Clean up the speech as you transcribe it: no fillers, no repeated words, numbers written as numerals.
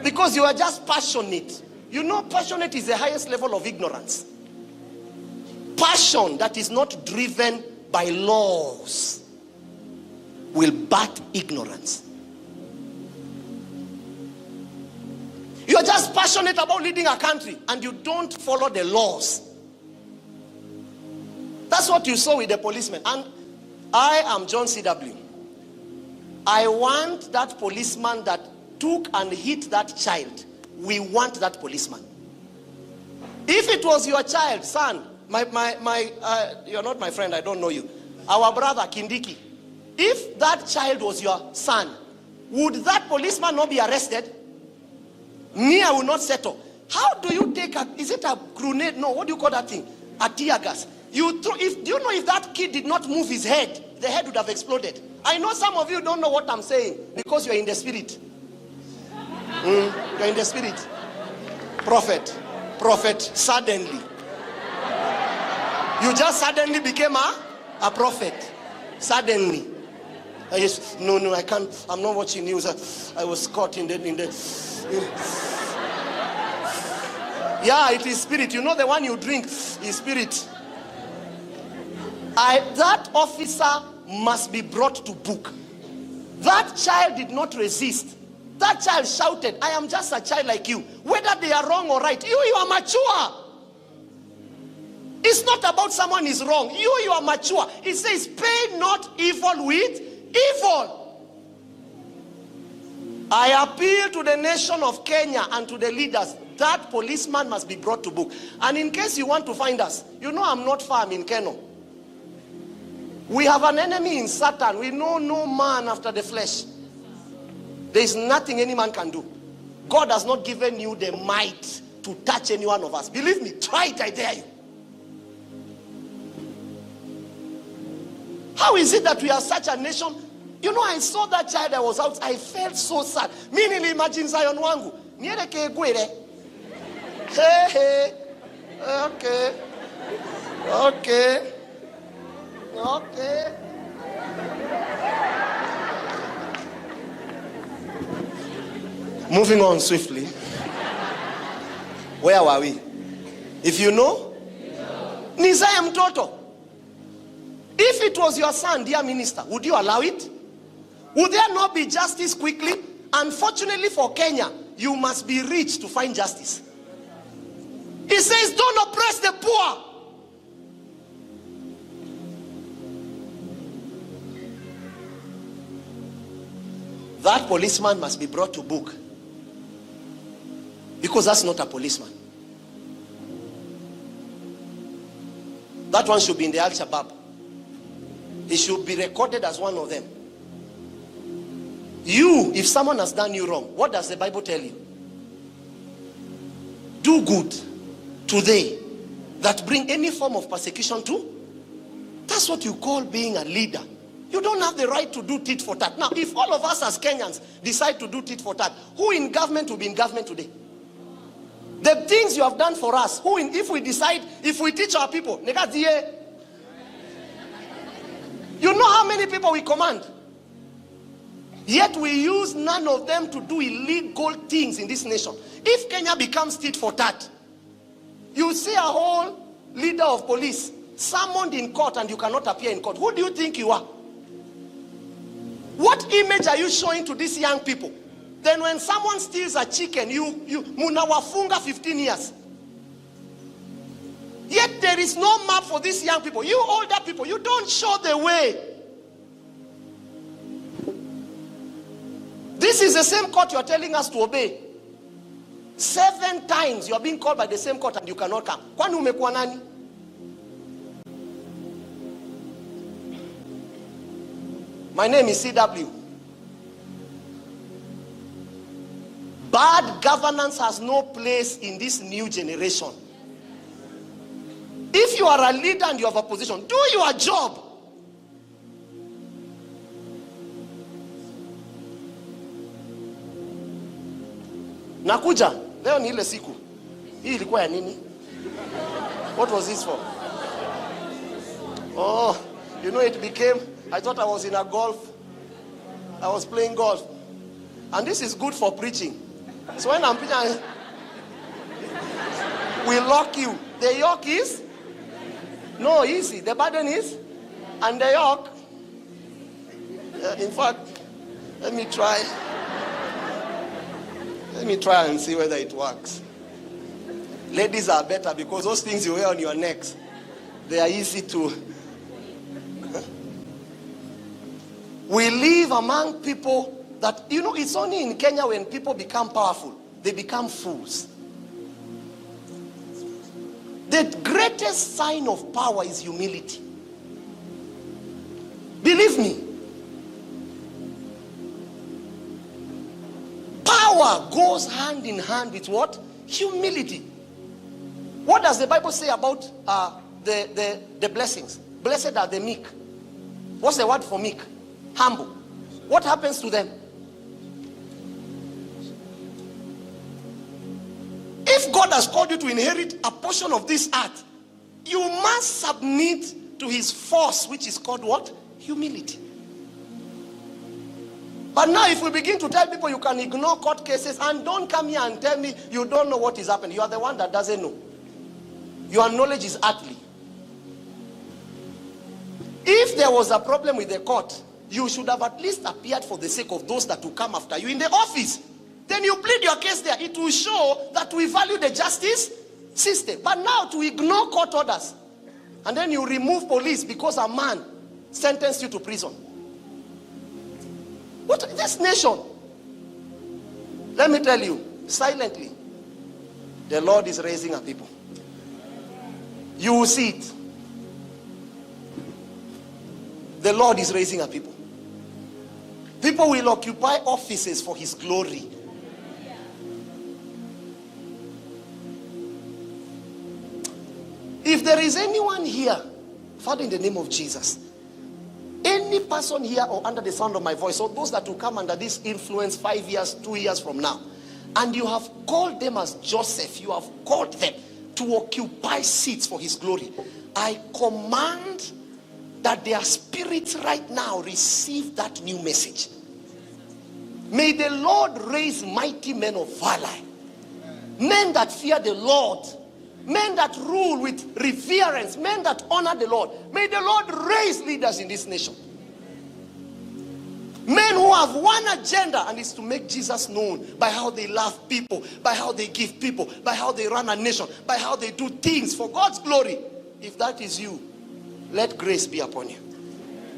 Because you are just passionate. You know, passionate is the highest level of ignorance. Passion that is not driven by laws will birth ignorance. You are just passionate about leading a country and you don't follow the laws. That's what you saw with the policeman. And I am John C.W. I want that policeman that took and hit that child. We want that policeman. If it was your child, son, you're not my friend, I don't know you. Our brother, Kindiki. If that child was your son, would that policeman not be arrested? Me, I will not settle. How do you take is it a grenade? No, what do you call that thing? A tear gas. Do you know if that kid did not move his head, the head would have exploded? I know some of you don't know what I'm saying because you're in the spirit. You're in the spirit. Prophet, suddenly. You just suddenly became a prophet. Suddenly. No, I can't. I'm not watching news. I was caught in the. Yeah, it is spirit. You know the one you drink is spirit. That officer must be brought to book. That child did not resist. That child shouted, I am just a child like you. Whether they are wrong or right, you are mature. It's not about someone is wrong. You are mature. It says, pay not evil with evil. I appeal to the nation of Kenya and to the leaders. That policeman must be brought to book. And in case you want to find us, you know I'm not far, I'm in Keno. We have an enemy in Satan. We know no man after the flesh. There is nothing any man can do. God has not given you the might to touch any one of us. Believe me, try it, I dare you. How is it that we are such a nation? You know, I saw that child, I was out, I felt so sad. Meaning, imagine Zion wangu. Niereke gwere. Hey. Okay. Moving on swiftly. Where were we? If you know, Nizaya mtoto. If it was your son, dear minister, would you allow it? Would there not be justice quickly? Unfortunately for Kenya, you must be rich to find justice. It says, don't oppress the poor. That policeman must be brought to book. Because that's not a policeman. That one should be in the Al-Shabaab. It should be recorded as one of them. You, if someone has done you wrong, what does the Bible tell you? Do good to they that bring any form of persecution to. That's what you call being a leader. You don't have the right to do tit for tat. Now, if all of us as Kenyans decide to do tit for tat, who in government will be in government today? The things you have done for us, if we teach our people, you know how many people we command? Yet we use none of them to do illegal things in this nation. If Kenya becomes tit for tat, you see a whole leader of police summoned in court and you cannot appear in court. Who do you think you are? What image are you showing to these young people? Then when someone steals a chicken, you munawafunga 15 years. Yet there is no map for these young people. You older people, you don't show the way. This is the same court you are telling us to obey. 7 times you are being called by the same court and you cannot come. Kwani umekuwa nani? My name is CW. Bad governance has no place in this new generation. If you are a leader and you have a position, do your job. Nakuja, leo ni ile siku. Hii ilikuwa ya nini? What was this for? Oh, you know it became, I thought I was in a golf. I was playing golf. And this is good for preaching. So when I'm preaching, we lock you. The yoke is no easy. The burden is, and the yoke. In fact, let me try and see whether it works. Ladies are better because those things you wear on your necks, they are easy to. We live among people that, it's only in Kenya when people become powerful, they become fools. The greatest sign of power is humility. Believe me. Power goes hand in hand with what? Humility. What does the Bible say about the blessings? Blessed are the meek. What's the word for meek? Humble. What happens to them? If God has called you to inherit a portion of this earth, you must submit to his force, which is called what? Humility. But now if we begin to tell people you can ignore court cases, and don't come here and tell me you don't know what is happening. You are the one that doesn't know. Your knowledge is earthly. If there was a problem with the court, you should have at least appeared for the sake of those that will come after you in the office. Then you plead your case there. It will show that we value the justice system. But now to ignore court orders, and then you remove police because a man sentenced you to prison. What this nation? Let me tell you, silently, the Lord is raising a people. You will see it. The Lord is raising a people. People will occupy offices for his glory. If there is anyone here, Father, in the name of Jesus, any person here or under the sound of my voice, or those that will come under this influence 5 years, 2 years from now, and you have called them as Joseph, you have called them to occupy seats for his glory, I command that their spirits right now receive that new message. May the Lord raise mighty men of valor, men that fear the Lord, men that rule with reverence, men that honor the Lord. May the Lord raise leaders in this nation. Men who have one agenda, and it's to make Jesus known by how they love people, by how they give people, by how they run a nation, by how they do things for God's glory. If that is you, let grace be upon you.